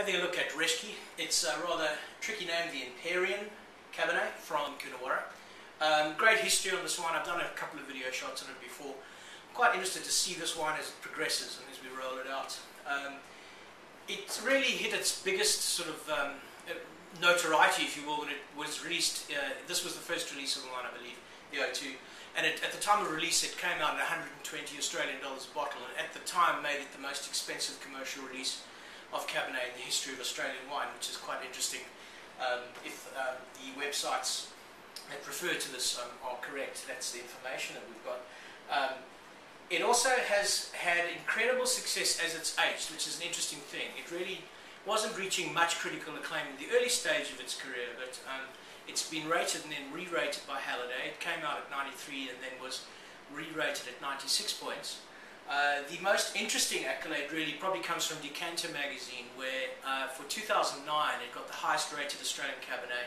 Having a look at Reschke. It's a rather tricky name, the Empyrean Cabernet from Coonawarra. Great history on this wine. I've done a couple of video shots on it before. I'm quite interested to see this wine as it progresses and as we roll it out. It's really hit its biggest sort of notoriety, if you will, when it was released. This was the first release of the wine, I believe, the O2. And at the time of release, it came out at 120 Australian dollars a bottle, and at the time made it the most expensive commercial release of Cabernet in the history of Australian wine, which is quite interesting if the websites that refer to this are correct. That's the information that we've got. It also has had incredible success as it's aged, which is an interesting thing. It really wasn't reaching much critical acclaim in the early stage of its career, but it's been rated and then re-rated by Halliday. It came out at 93 and then was re-rated at 96 points. The most interesting accolade really probably comes from Decanter magazine, where for 2009 it got the highest rated Australian Cabernet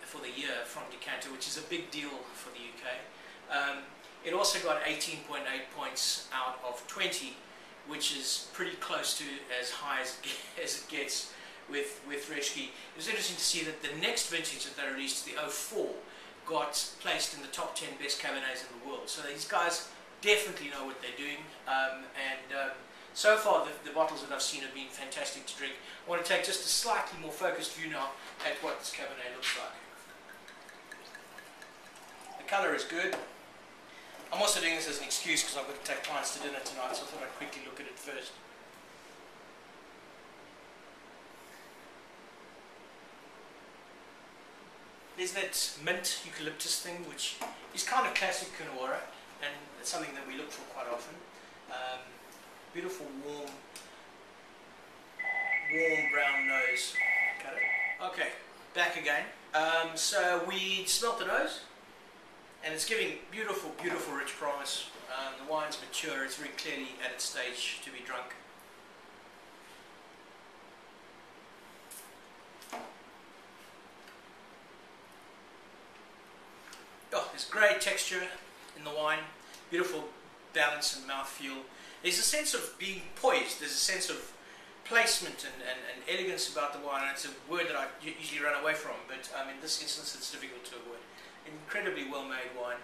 for the year from Decanter, which is a big deal for the UK. It also got 18.8 points out of 20, which is pretty close to as high as it gets with Reschke. It was interesting to see that the next vintage that they released, the 04, got placed in the top 10 best Cabernets in the world. So these guys definitely know what they're doing, so far the bottles that I've seen have been fantastic to drink. I want to take just a slightly more focused view now at what this Cabernet looks like. The colour is good. I'm also doing this as an excuse because I've got to take clients to dinner tonight, so I thought I'd quickly look at it first. There's that mint eucalyptus thing, which is kind of classic Coonawarra, and it's something that we look for quite often. Beautiful warm brown nose. Cut it. Okay, back again. So we smelt the nose, and it's giving beautiful rich promise. The wine's mature, it's very clearly at its stage to be drunk. Oh, there's great texture in the wine, beautiful balance and mouthfeel. There's a sense of being poised, there's a sense of placement and elegance about the wine, and it's a word that I usually run away from, but in this instance it's difficult to avoid. Incredibly well made wine.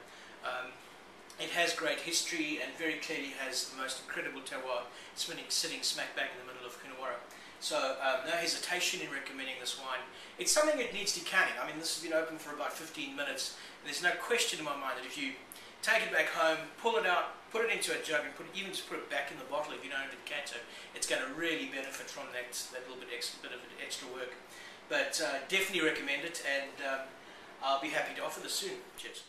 It has great history and very clearly has the most incredible terroir sitting smack bang in the middle of Coonawarra. So no hesitation in recommending this wine. It's something that needs decanting. I mean, this has been open for about 15 minutes. And there's no question in my mind that if you take it back home, pull it out, put it into a jug, and even just put it back in the bottle if you don't have a decanter, it's going to really benefit from that little bit of extra work. But definitely recommend it, and I'll be happy to offer this soon. Cheers.